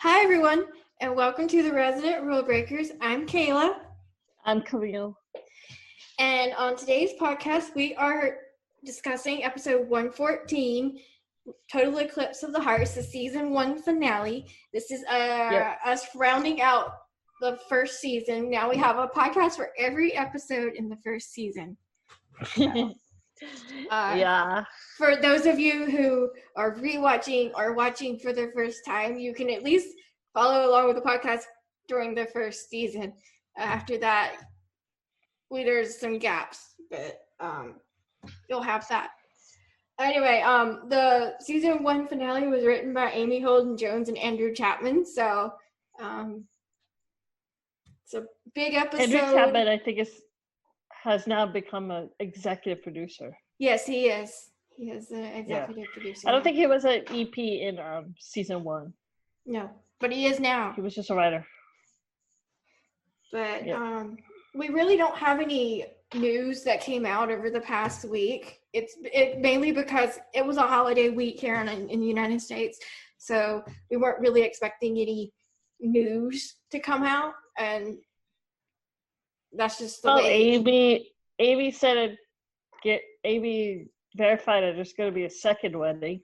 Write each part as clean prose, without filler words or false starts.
Hi, everyone, and welcome to the Resident Rulebreakers. I'm Kayla. I'm Camille. And on today's podcast, we are discussing episode 114, Total Eclipse of the Hearts, the season 1 finale. This is us rounding out the first season. Now we have a podcast for every episode in the first season. So, for those of you who are rewatching or watching for the first time, you can at least follow along with the podcast during the first season. After that, there's some gaps, but you'll have that. Anyway, the season 1 finale was written by Amy Holden Jones and Andrew Chapman, so it's a big episode. Andrew Chapman, I think, has now become an executive producer. Yes, he is. He is an executive producer. I don't think he was an EP in season 1. No, but he is now. He was just a writer. But we really don't have any news that came out over the past week. It's mainly because it was a holiday week here in the United States, so we weren't really expecting any news to come out, and that's just the way. Amy said Amy verified that there's going to be a second wedding.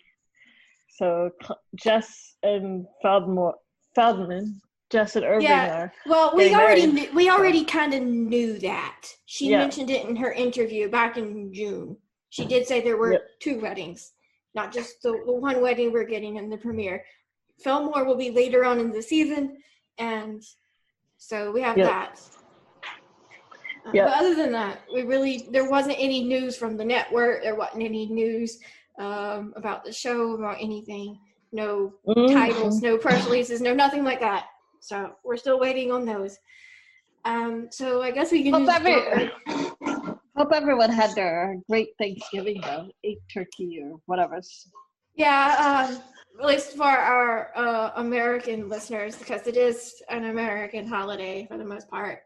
So Jess and Feldman, Jess and Irving are. Well, we already kind of knew that. She mentioned it in her interview back in June. She did say there were 2 weddings, not just the one wedding we're getting in the premiere. Fillmore will be later on in the season, and so we have that. But other than that, there wasn't any news from the network. There wasn't any news about the show, about anything. No titles, no press releases, no nothing like that. So we're still waiting on those. So I guess we can hope everyone had their great Thanksgiving, though. Ate turkey or whatever. Yeah, at least for our American listeners, because it is an American holiday for the most part.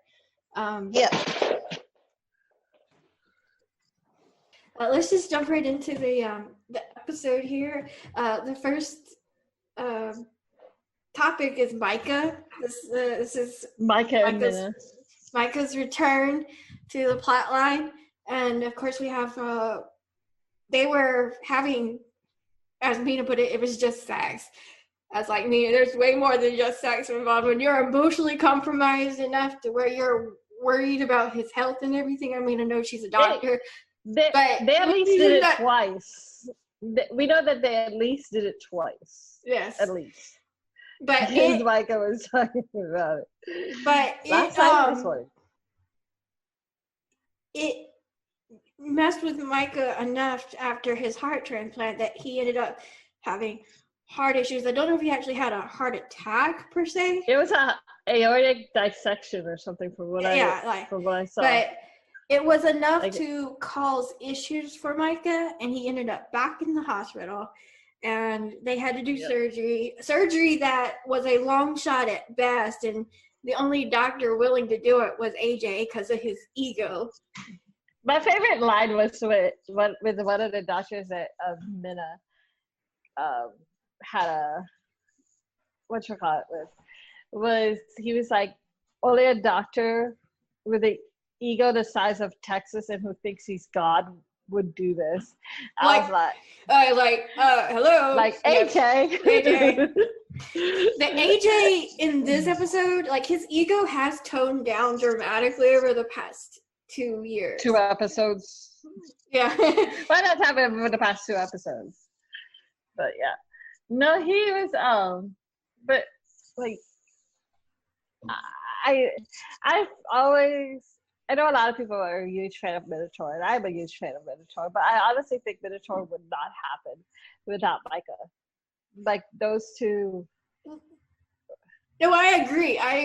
Let's just jump right into the episode here. The first topic is Micah. This is Micah and Mina. Micah's return to the plot line, and of course we have. They were having, as Mina put it, it was just sex. I was like, Mina, there's way more than just sex involved. When you're emotionally compromised enough to where you're worried about his health and everything. I mean, I know she's a doctor. They at least did it twice. We know that they at least did it twice. Yes. At least. But Micah was talking about it. But it messed with Micah enough after his heart transplant that he ended up having heart issues. I don't know if he actually had a heart attack per se. It was a aortic dissection or something from what I saw. But it was enough to cause issues for Micah, and he ended up back in the hospital, and they had to do surgery that was a long shot at best, and the only doctor willing to do it was AJ because of his ego. My favorite line was with one of the doctors at Mina had a he was like, only a doctor with an ego the size of Texas and who thinks he's God would do this. I was like, hello, like AJ. The AJ in this episode, like his ego has toned down dramatically over the past 2 years. 2 episodes. Yeah. Why not have it over the past 2 episodes? But yeah. No, he was but like I know a lot of people are a huge fan of Minator, and I'm a huge fan of Minator, but I honestly think Minator would not happen without Micah. Like those two. No, I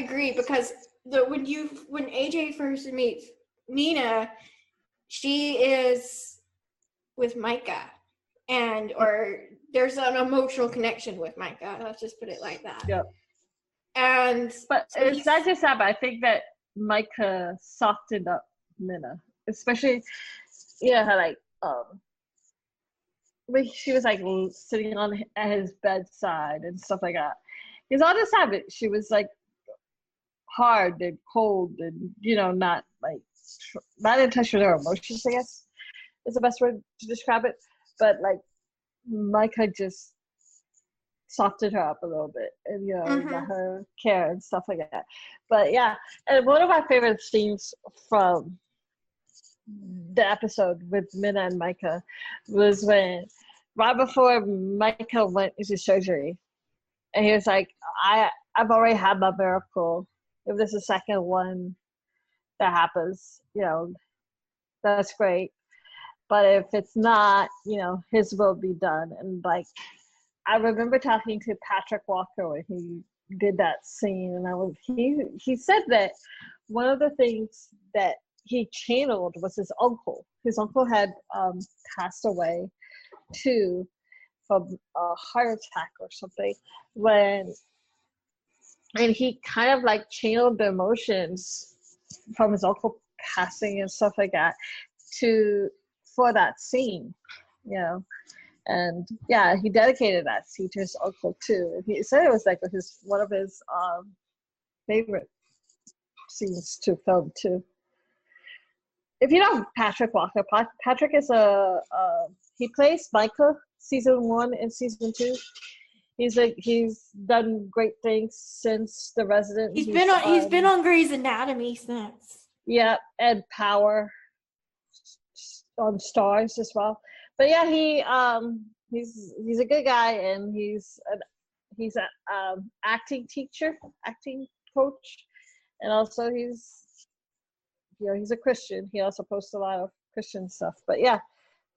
agree because when AJ first meets Mina, she is with Micah, or there's an emotional connection with Micah. Let's just put it like that. Yep. But so it's not just that, but I think that Micah softened up Mina, especially how when she was like sitting at his bedside and stuff like that. Because all this time she was like hard and cold and, you know, not in touch with her emotions, I guess is the best word to describe it. But like Micah just softened her up a little bit and, you know, let her care and stuff like that. But yeah, and one of my favorite scenes from the episode with Mina and Micah was when right before Micah went into surgery, and he was like, I've already had my miracle. If there's a second one that happens, you know, that's great. But if it's not, you know, his will be done. And like, I remember talking to Patrick Walker when he did that scene, and he said that one of the things that he channeled was his uncle. His uncle had passed away too from a heart attack or something and he kind of like channeled the emotions from his uncle passing and stuff like that for that scene, you know. And yeah, he dedicated that scene to his uncle too. And he said it was like one of his favorite scenes to film too. If you know Patrick Walker, Patrick is he plays Micah season 1 and season 2. He's done great things since The Resident. He's been on Grey's Anatomy since. Yeah, and Power on Stars as well. But yeah, he's a good guy, and he's an acting coach, and also he's a Christian. He also posts a lot of Christian stuff. But yeah,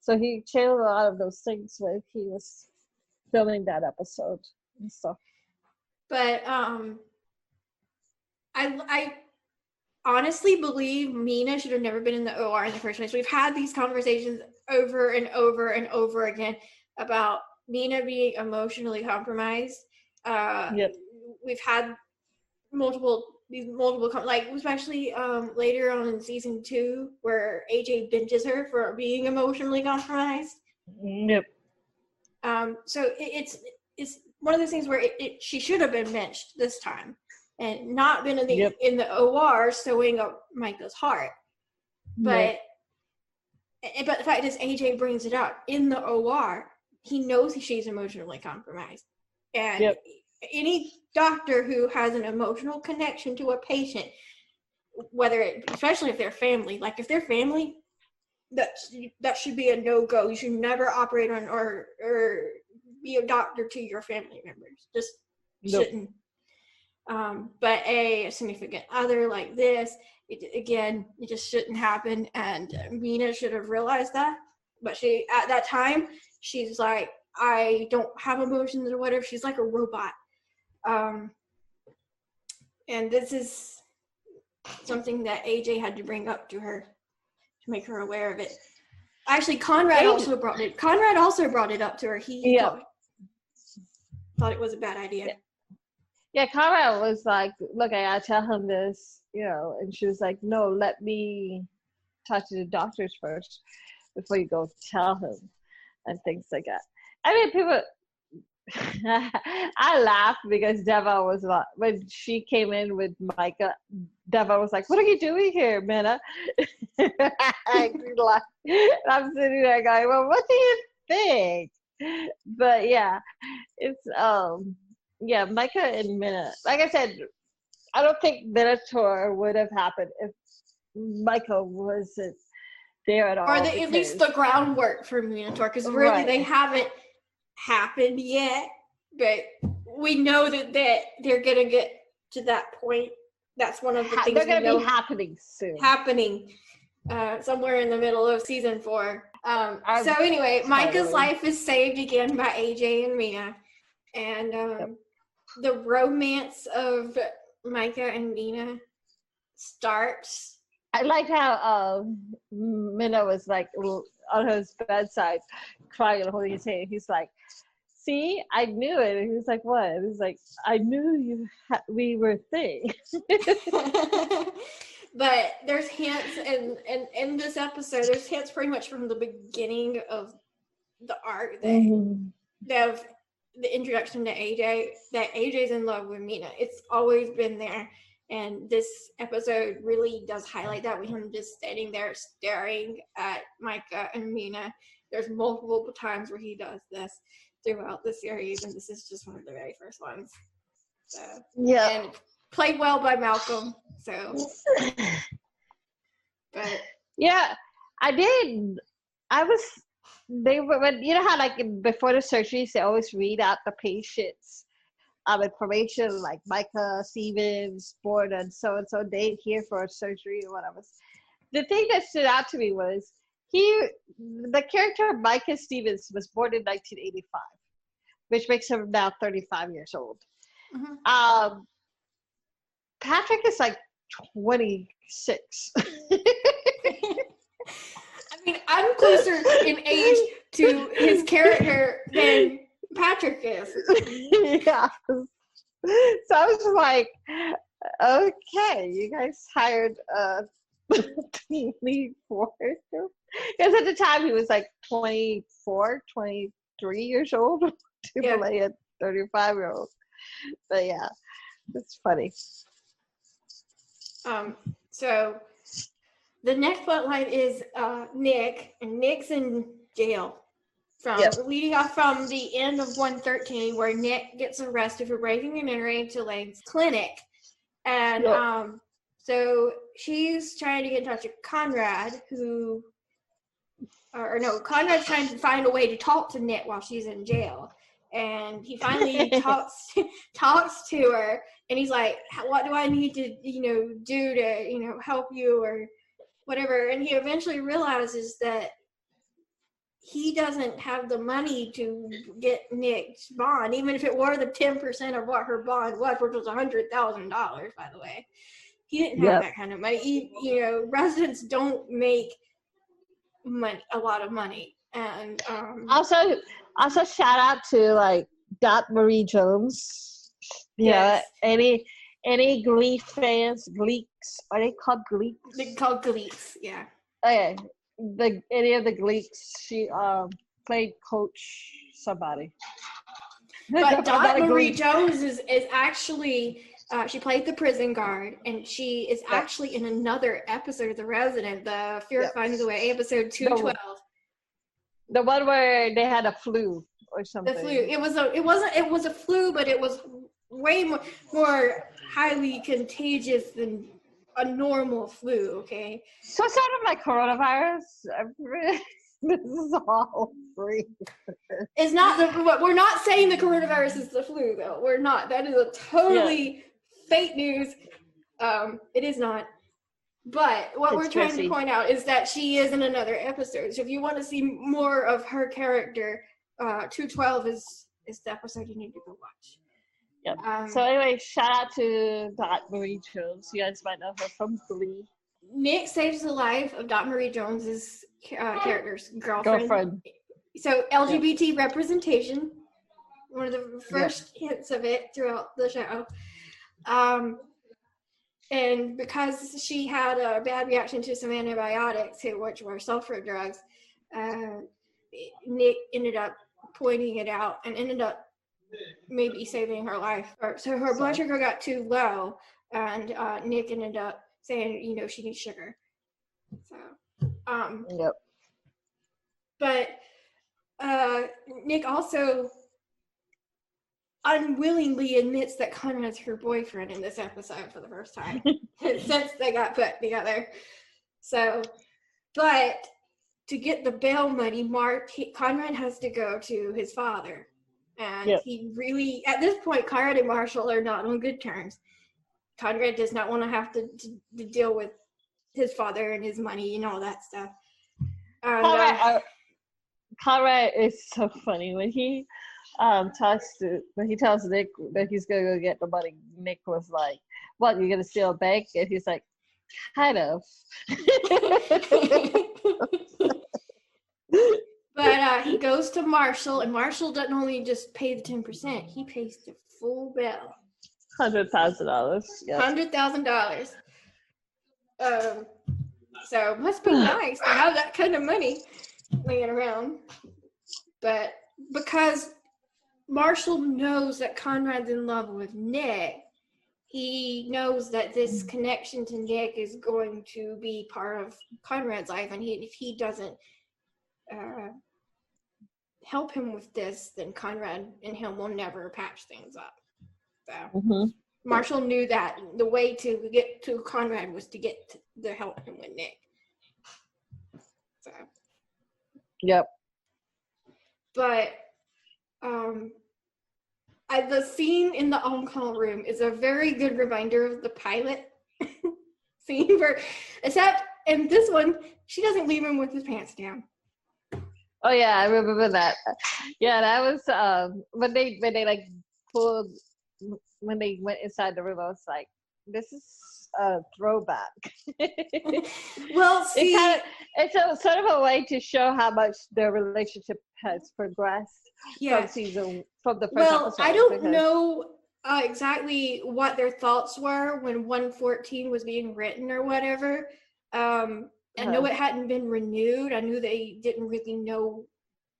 so he channeled a lot of those things when he was filming that episode and stuff. But I honestly believe Mina should have never been in the OR in the first place. We've had these conversations over and over and over again about Mina being emotionally compromised. Yep. We've had multiple like especially later on in season 2 where AJ binges her for being emotionally compromised. Yep. So it's one of those things where she should have been benched this time and not been in the OR sewing up Micah's heart. But but the fact is AJ brings it up in the OR. He knows she's emotionally compromised. And any doctor who has an emotional connection to a patient, especially if they're family, like if they're family, that should be a no-go. You should never operate on or be a doctor to your family members. Just shouldn't. But a significant other like this, it just shouldn't happen. And Mina should have realized that. But she, at that time, she's like, I don't have emotions or whatever. She's like a robot. And this is something that AJ had to bring up to her to make her aware of it. Actually, Conrad also brought it up to her. He thought it was a bad idea. Yeah, Conrad was like, look, I gotta tell him this, you know, and she was like, no, let me talk to the doctors first before you go tell him and things like that. I mean, people, I laughed because Devon was like, when she came in with Micah, Devon was like, what are you doing here, Mina? I'm sitting there going, well, what do you think? But yeah, it's, Micah and Mina, like I said, I don't think Minator would have happened if Micah wasn't there at all. Or at least the groundwork for Minator, because really they haven't happened yet, but we know that they're gonna get to that point. That's one of the things they're gonna be happening soon. Somewhere in the middle of season 4. So anyway, Micah's life is saved again by AJ and Mina, and the romance of Micah and Mina starts. I like how Mina was like on his bedside crying and holding his hand. He's like, see, I knew it. And he was like, what? And he's like, I knew we were a thing. But there's hints, and in this episode, there's hints pretty much from the beginning of the arc that the introduction to AJ, that AJ's in love with Mina. It's always been there. And this episode really does highlight that with him just standing there staring at Micah and Mina. There's multiple times where he does this throughout the series, and this is just one of the very first ones. So, yeah. And played well by Malcolm. So, but yeah, I did. They were, when, you know how like before the surgeries, they always read out the patient's information, like Micah, Stevens, born and so date here for a surgery or whatever. The thing that stood out to me was the character of Micah Stevens was born in 1985, which makes him now 35 years old. Mm-hmm. Patrick is like 26. I mean, I'm closer in age to his character than Patrick is. Yeah. So I was like, okay, you guys hired 24. Because at the time he was like 24, 23 years old to play a 35-year-old. But yeah, it's funny. So the next plotline is Nick, and Nick's in jail. Leading off from the end of 113, where Nick gets arrested for breaking and entering to Lane's clinic. And so she's trying to get in touch with Conrad, Conrad's trying to find a way to talk to Nick while she's in jail. And he finally talks to her, and he's like, what do I need to, do to, help you or whatever. And he eventually realizes that he doesn't have the money to get Nick's bond, even if it were the 10% of what her bond was, which was $100,000, by the way. He didn't have that kind of money. Residents don't make a lot of money. And also shout out to like Dot Marie Jones. Yeah, any Glee fans, Gleeks, are they called Gleeks? They're called Gleeks, yeah. Okay. Any of the Gleeks, she played Coach somebody. But Dot Marie Jones is actually she played the prison guard, and she is actually in another episode of The Resident, the Fear Finds a Way, episode 212. The one where they had a flu or something. The flu. It was a flu, but it was way more highly contagious than a normal flu, okay? So it's sort of like coronavirus. This is all free. It's not we're not saying the coronavirus is the flu, though. We're not. That is a totally fake news. It is not. But what we're trying to point out is that she is in another episode. So if you want to see more of her character, 212 is the episode you need to go watch. Yep. So anyway, shout out to Dot Marie Jones. You guys might know her from Glee. Nick saves the life of Dot Marie Jones's character's girlfriend. So LGBT representation, one of the first hints of it throughout the show. And because she had a bad reaction to some antibiotics, which were sulfur drugs, Nick ended up pointing it out and ended up maybe saving her life. So her blood sugar got too low, and Nick ended up saying, she needs sugar. So, But Nick also unwillingly admits that Conrad's her boyfriend in this episode for the first time since they got put together. So, but to get the bail money, Conrad has to go to his father. And he really, at this point, Conrad and Marshall are not on good terms. Conrad does not want to have to deal with his father and his money and all that stuff. Conrad is so funny when he tells Nick that he's gonna go get the money. Nick was like, "What? You're gonna steal a bank?" And he's like, "Kind of." But he goes to Marshall, and Marshall doesn't only just pay the 10%; he pays the full bill. $100,000. Yeah. $100,000. So must be nice to have that kind of money laying around. But because Marshall knows that Conrad's in love with Nick. He knows that this connection to Nick is going to be part of Conrad's life, and if he doesn't help him with this, then Conrad and him will never patch things up. So Marshall knew that the way to get to Conrad was to help him with Nick. So. Yep. But the scene in the on-call room is a very good reminder of the pilot scene, except in this one, she doesn't leave him with his pants down. Oh yeah, I remember that. Yeah, that was when they like pulled when they went inside the room. I was like, this is a throwback. Well, see, it's a sort of a way to show how much their relationship has progressed from the first episode. I don't know exactly what their thoughts were when 114 was being written or whatever. I know it hadn't been renewed. I knew they didn't really know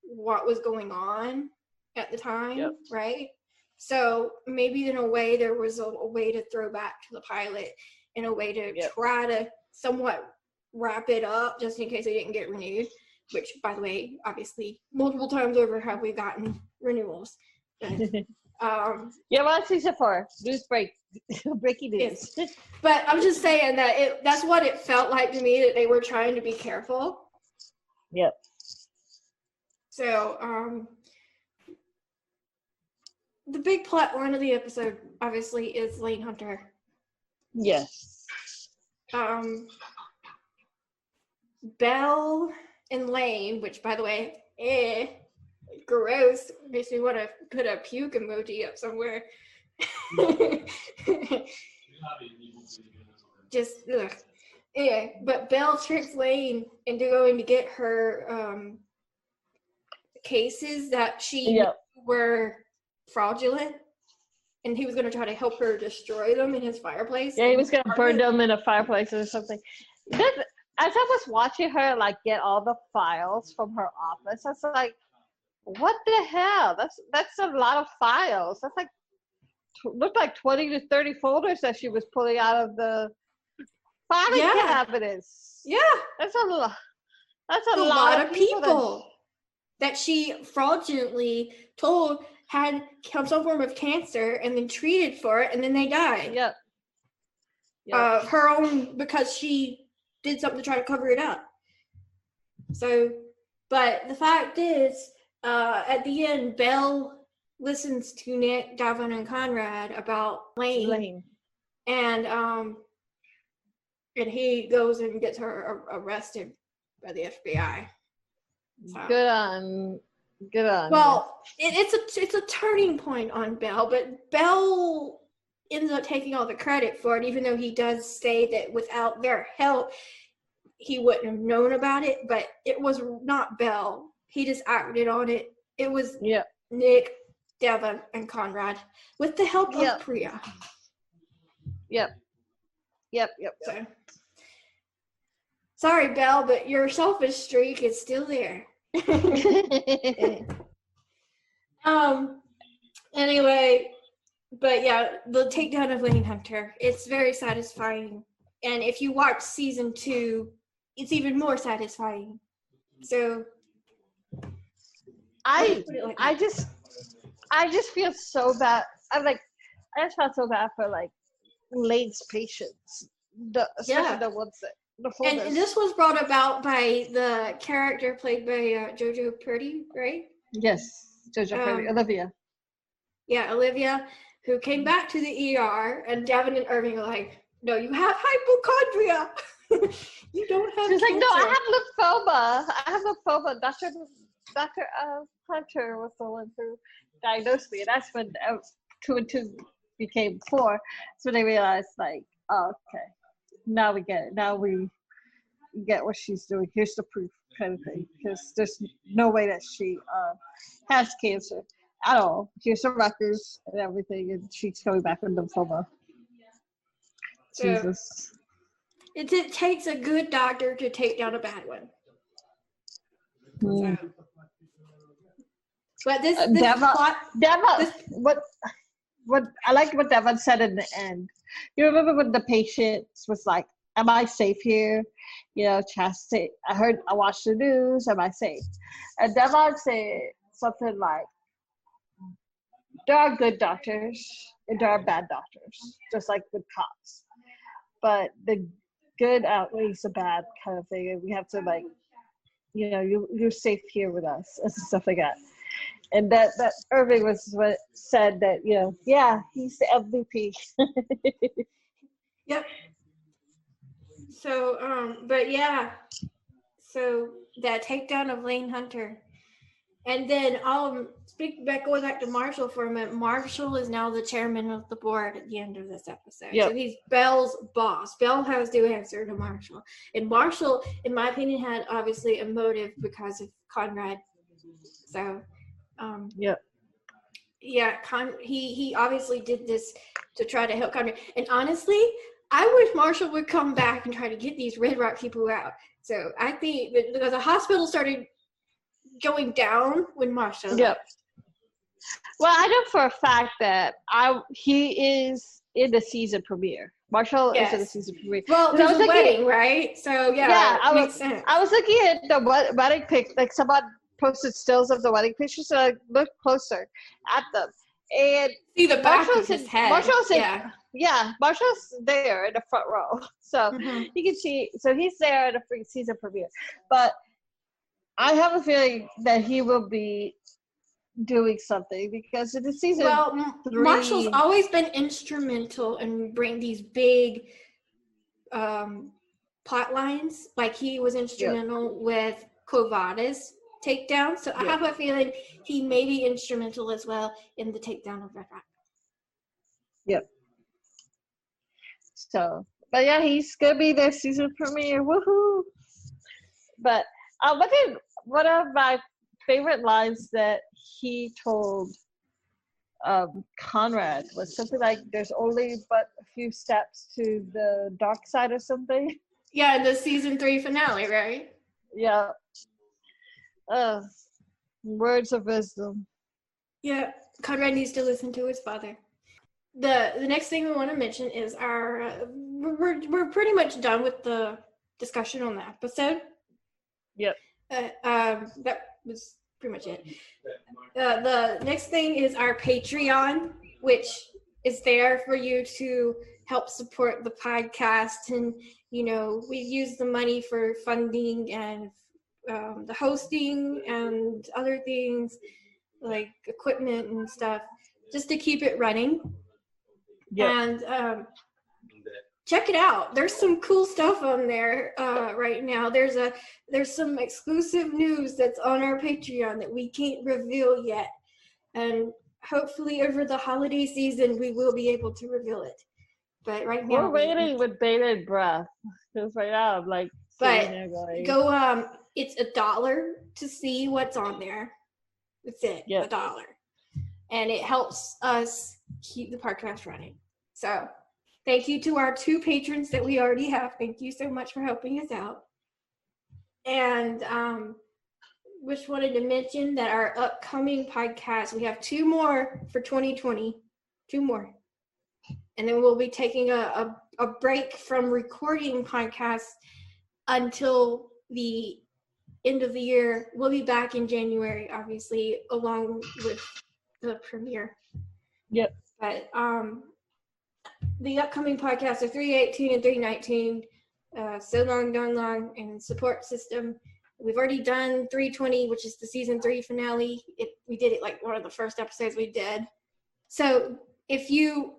what was going on at the time, right? So maybe in a way there was a way to throw back to the pilot, in a way to try to somewhat wrap it up just in case they didn't get renewed, which, by the way, obviously multiple times over have we gotten renewals. But, well, season 4, news break, breaking news. But I'm just saying that that's what it felt like to me, that they were trying to be careful. Yep. So, the big plot line of the episode, obviously, is Lane Hunter. Yes. Belle and Lane, which, by the way, gross. Makes me want to put a puke emoji up somewhere. Just, ugh. Anyway, but Belle tricks Lane into going to get her cases that she knew were fraudulent, and he was going to try to help her destroy them in his fireplace. Yeah, he was going to burn them in a fireplace or something. As I was watching her like get all the files from her office, I was like, what the hell? That's a lot of files. That's like looked like 20 to 30 folders that she was pulling out of the filing cabinets. Yeah, that's a lot. That's a lot of people that she fraudulently told had some form of cancer and then treated for it, and then they died. Yep. Her own, because she did something to try to cover it up. So, but the fact is, at the end, Belle listens to Nick, Devon, and Conrad about Lane. And he goes and gets her arrested by the FBI. So. Good on. Well, it's a turning point on Belle, but Belle ends up taking all the credit for it, even though he does say that without their help, he wouldn't have known about it. But it was not Belle. He just acted on it. It was Nick, Devon, and Conrad with the help of Priya. Yep. So, sorry, Belle, but your selfish streak is still there. Anyway, but yeah, the takedown of Lane Hunter, it's very satisfying, and if you watch season 2, it's even more satisfying. So I just feel so bad. I just felt so bad for like Lane's patients, especially the ones that. And this was brought about by the character played by Jojo Purdy, right? Yes, Jojo Purdy, Olivia. Yeah, Olivia, who came back to the ER, and Devon and Irving are like, no, you have hypochondria. You don't have She's cancer. like, no, I have lymphoma. Dr. Hunter was the one who diagnosed me. And that's when 2 and 2 became 4. So they realized, like, oh, okay. Now we get it. Now we get what she's doing. Here's the proof, kind of thing. Because there's no way that she has cancer at all. Here's the records and everything, and she's coming back with lymphoma. So, Jesus. It takes a good doctor to take down a bad one. But this Devon, plot, what I liked what Devon said in the end. You remember when the patient was like, "Am I safe here?" You know, Chastity. I watched the news. Am I safe? And Devon said something like, "There are good doctors and there are bad doctors, just like with cops. But the good outweighs the bad kind of thing. And we have to like, you know, you're safe here with us and stuff like that." And that Irving was what said that, you know, yeah, he's the MVP. Yep. So, but yeah, so that takedown of Lane Hunter. And then going back to Marshall for a minute, Marshall is now the chairman of the board at the end of this episode. Yep. So he's Belle's boss. Belle has to answer to Marshall. And Marshall, in my opinion, had obviously a motive because of Conrad. So, yep. Yeah, he obviously did this to try to help Conrad. And honestly, I wish Marshall would come back and try to get these Red Rock people out. So I think that because the hospital started going down when Marshall left. Well, I know for a fact that he is in the season premiere. Marshall is in the season premiere. Well, there's a wedding, right? So makes sense. I was looking at the wedding pic, like someone posted stills of the wedding pictures, so I looked closer at them. And see the back of his head. Marshall's there in the front row. So you can see, so he's there at the season premiere. But I have a feeling that he will be doing something because in the season 3, Marshall's always been instrumental in bringing these big plot lines. Like he was instrumental with Covada's takedown. So I have a feeling he may be instrumental as well in the takedown of Red Rock. Yep. So, but yeah, he's gonna be their season premiere. Woohoo! But one of my favorite lines that he told Conrad was something like, "There's only but a few steps to the dark side," or something. Yeah, the season 3 finale, right? Yeah. Words of wisdom. Yeah, Conrad needs to listen to his father. The next thing we want to mention is our we're pretty much done with the discussion on the episode. Yep. That was pretty much it. The next thing is our Patreon, which is there for you to help support the podcast, and we use the money for funding and the hosting and other things like equipment and stuff, just to keep it running. Yep. And check it out. There's some cool stuff on there right now. There's some exclusive news that's on our Patreon that we can't reveal yet, and hopefully over the holiday season we will be able to reveal it. But right now we're waiting with bated breath because right now I'm like, but go it's $1 to see what's on there. That's it. Yep. $1, and it helps us keep the podcast running. So thank you to our 2 patrons that we already have. Thank you so much for helping us out. And just wanted to mention that our upcoming podcast, we have 2 more for 2020. 2 more. And then we'll be taking a break from recording podcasts until the end of the year. We'll be back in January, obviously, along with the premiere. Yep. But the upcoming podcasts are 318 and 319, So Long, Gone Long, and Support System. We've already done 320, which is the season 3 finale. We did it like one of the first episodes we did. So if you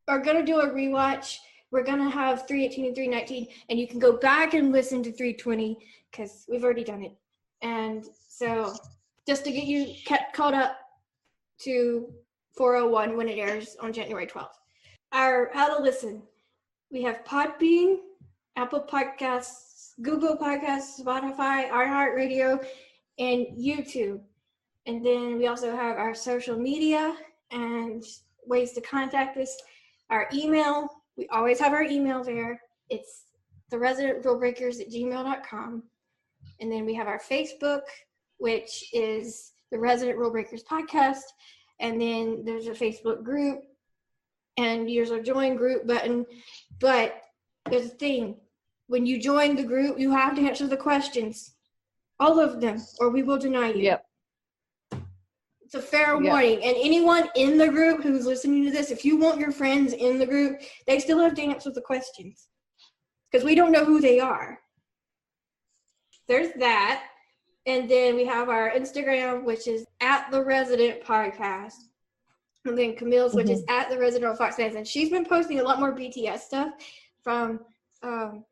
are going to do a rewatch, we're going to have 318 and 319, and you can go back and listen to 320 because we've already done it. And so just to get you caught up to 401 when it airs on January 12th. Our how to listen. We have Podbean, Apple Podcasts, Google Podcasts, Spotify, iHeartRadio, and YouTube. And then we also have our social media and ways to contact us. Our email, we always have our email there. It's theresidentRulebreakers@gmail.com. And then we have our Facebook, which is the Resident Rulebreakers podcast. And then there's a Facebook group, and there's a join group button. But there's a thing. When you join the group, you have to answer the questions. All of them, or we will deny you. Yep. It's a fair warning. And anyone in the group who's listening to this, if you want your friends in the group, they still have to answer the questions. Because we don't know who they are. There's that. And then we have our Instagram, which is @TheResidentPodcast. And then Camille's, which is @TheResident Fox Fans. And she's been posting a lot more BTS stuff from the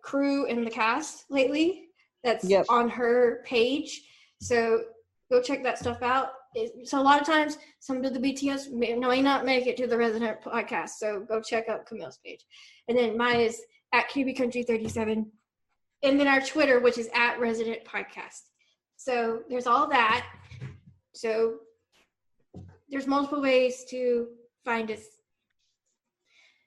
crew and the cast lately. That's on her page. So go check that stuff out. So a lot of times, some of the BTS may not make it to the Resident podcast. So go check out Camille's page. And then mine is @QBCountry37. And then our Twitter, which is @ResidentPodcast. So there's all that. So there's multiple ways to find us.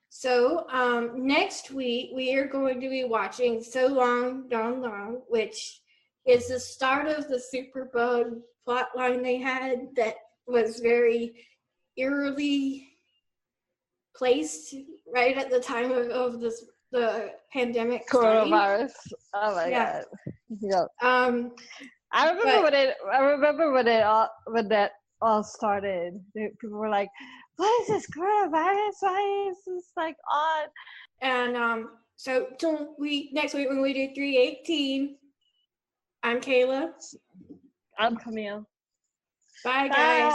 So next week, we are going to be watching So Long, Gone Long, which is the start of the Superbug plotline they had that was very eerily placed right at the time of the pandemic coronavirus. Oh my god. Yeah. I remember when that all started. People were like, "What is this coronavirus? Why is this like on?" And so till next week when we do 318. I'm Kayla. I'm Camille. Bye guys.